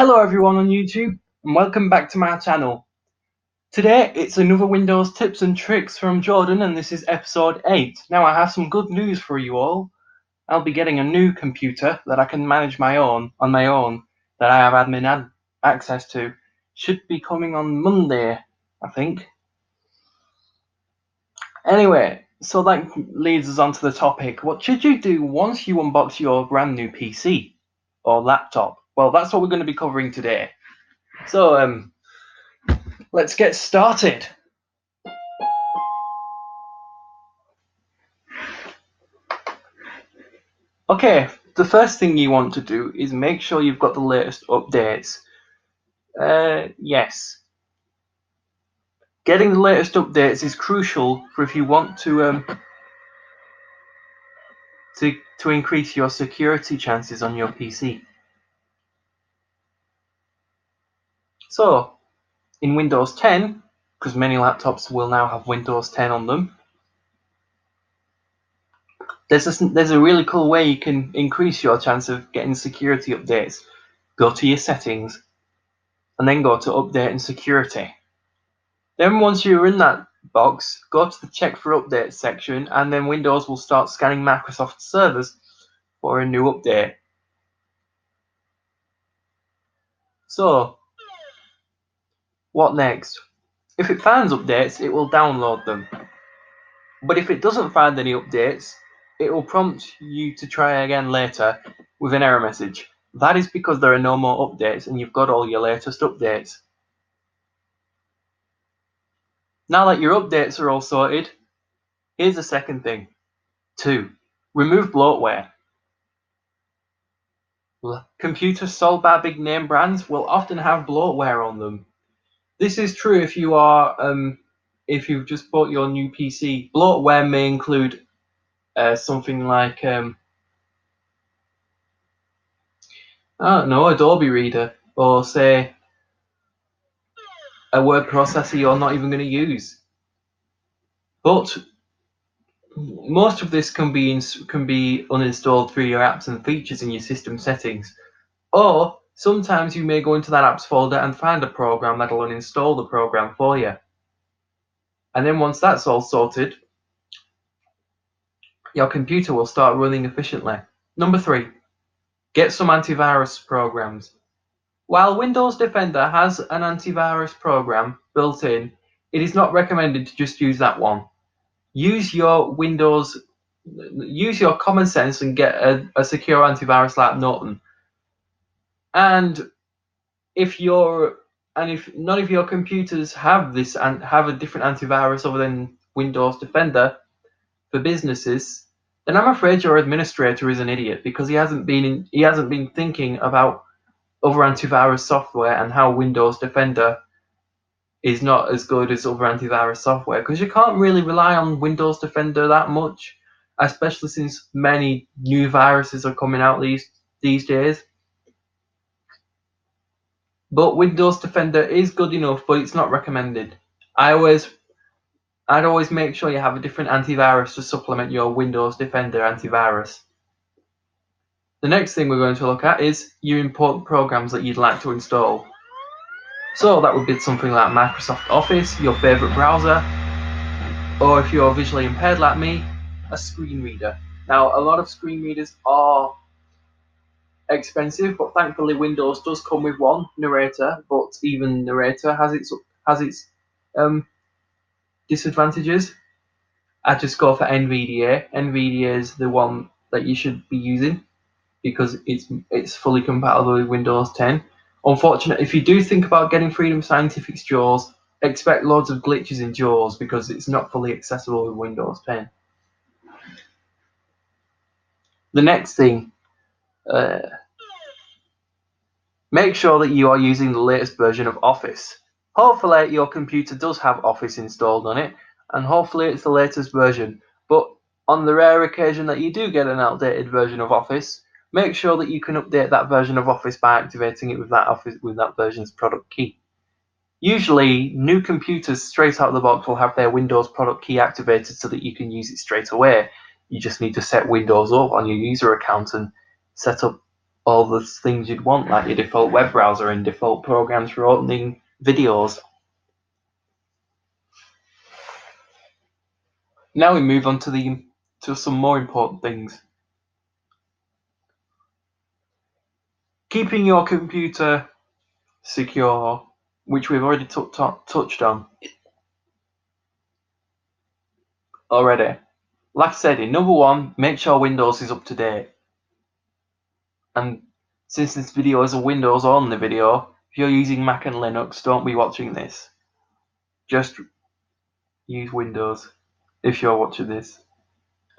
Hello everyone on YouTube and welcome back to my channel. Today it's another Windows tips and tricks from Jordan and this is episode 8. Now I have some good news for you all. I'll be getting a new computer that I can manage on my own that I have admin access to. Should be coming on Monday, I think. Anyway, so that leads us on to the topic. What should you do once you unbox your brand new PC or laptop? Well, that's what we're going to be covering today. So, let's get started. Okay, the first thing you want to do is make sure you've got the latest updates. Yes. Getting the latest updates is crucial for if you want to increase your security chances on your PC. So, in Windows 10, because many laptops will now have Windows 10 on them, there's a really cool way you can increase your chance of getting security updates. Go to your settings, and then go to update and security. Then once you're in that box, go to the check for updates section, and then Windows will start scanning Microsoft servers for a new update. So, what next? If it finds updates, it will download them. But if it doesn't find any updates, it will prompt you to try again later with an error message. That is because there are no more updates and you've got all your latest updates. Now that your updates are all sorted, here's the second thing. 2. Remove bloatware. Computers sold by big name brands will often have bloatware on them. This is true if you've just bought your new PC. Bloatware may include something like I don't know, Adobe Reader, or say a word processor you're not even going to use. But most of this can be uninstalled through your apps and features in your system settings. Or sometimes you may go into that apps folder and find a program that'll uninstall the program for you. And then once that's all sorted, your computer will start running efficiently. Number 3, get some antivirus programs. While Windows Defender has an antivirus program built in, it is not recommended to just use that one. Use your common sense and get a secure antivirus like Norton. And if none of your computers have this and have a different antivirus other than Windows Defender for businesses, then I'm afraid your administrator is an idiot because he hasn't been thinking about other antivirus software and how Windows Defender is not as good as other antivirus software, because you can't really rely on Windows Defender that much, especially since many new viruses are coming out these days. But Windows Defender is good enough, but it's not recommended. I'd always make sure you have a different antivirus to supplement your Windows Defender antivirus. The next thing we're going to look at is your important programs that you'd like to install. So that would be something like Microsoft Office, your favorite browser, or if you're visually impaired like me, a screen reader. Now, a lot of screen readers are expensive, but thankfully Windows does come with one, Narrator, but even Narrator has its disadvantages. I just go for NVDA. NVDA is the one that you should be using because it's fully compatible with Windows 10. Unfortunately, if you do think about getting Freedom Scientific's JAWS, expect loads of glitches in JAWS because it's not fully accessible with Windows 10. The next thing, make sure that you are using the latest version of Office. Hopefully your computer does have Office installed on it, and hopefully it's the latest version. But on the rare occasion that you do get an outdated version of Office, make sure that you can update that version of Office by activating it with that version's product key. Usually, new computers straight out of the box will have their Windows product key activated so that you can use it straight away. You just need to set Windows up on your user account and set up all the things you'd want, like your default web browser and default programs for opening videos. Now we move on to some more important things. Keeping your computer secure, which we've already touched on already. Like I said, in number one, make sure Windows is up to date. And since this video is a Windows only video, if you're using Mac and Linux, don't be watching this. Just use Windows if you're watching this.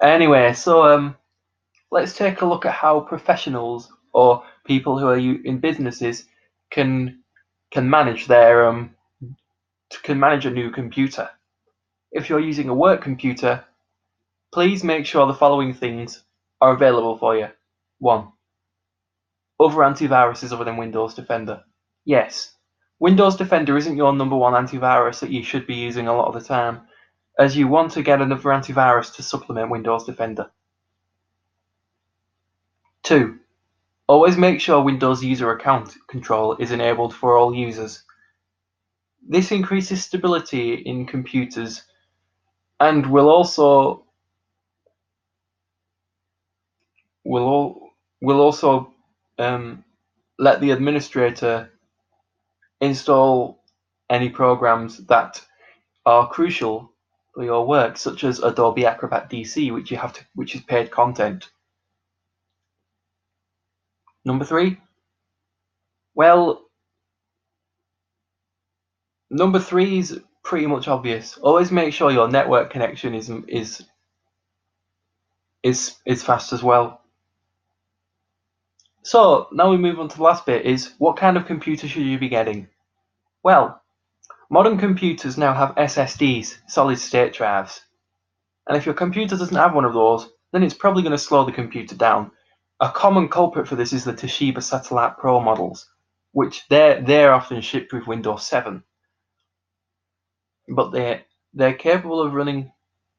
Anyway, so let's take a look at how professionals or people who are in businesses can manage their can manage a new computer. If you're using a work computer, please make sure the following things are available for you. 1. Other antiviruses other than Windows Defender. Yes, Windows Defender isn't your number one antivirus that you should be using a lot of the time, as you want to get another antivirus to supplement Windows Defender. 2. Always make sure Windows User Account Control is enabled for all users. This increases stability in computers and will also let the administrator install any programs that are crucial for your work, such as Adobe Acrobat DC, which is paid content. Number 3. Well, number 3 is pretty much obvious. Always make sure your network connection is fast as well. So now we move on to the last bit, is what kind of computer should you be getting? Well, modern computers now have SSDs, solid state drives. And if your computer doesn't have one of those, then it's probably going to slow the computer down. A common culprit for this is the Toshiba Satellite Pro models, which they're often shipped with Windows 7. But they're capable of running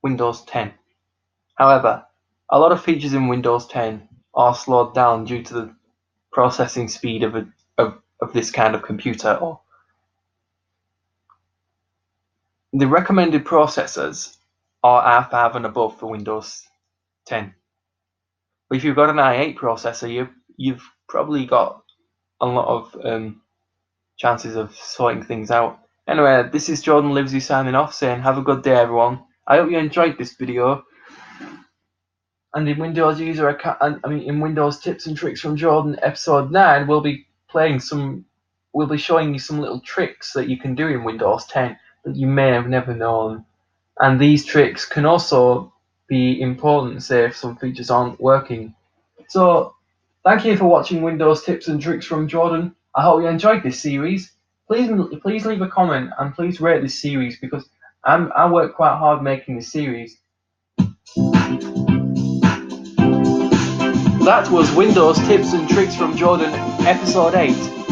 Windows 10. However, a lot of features in Windows 10 are slowed down due to the processing speed of this kind of computer. Or the recommended processors are R5 and above for Windows 10. But if you've got an i8 processor, you've probably got a lot of chances of sorting things out. Anyway, this is Jordan Livesey signing off, saying have a good day, everyone. I hope you enjoyed this video. And in Windows in Windows Tips and Tricks from Jordan, episode 9, we'll be showing you some little tricks that you can do in Windows 10 that you may have never known. And these tricks can also be important, say if some features aren't working. So, thank you for watching Windows Tips and Tricks from Jordan. I hope you enjoyed this series. Please leave a comment and please rate this series, because I work quite hard making this series. That was Windows Tips and Tricks from Jordan, episode 8.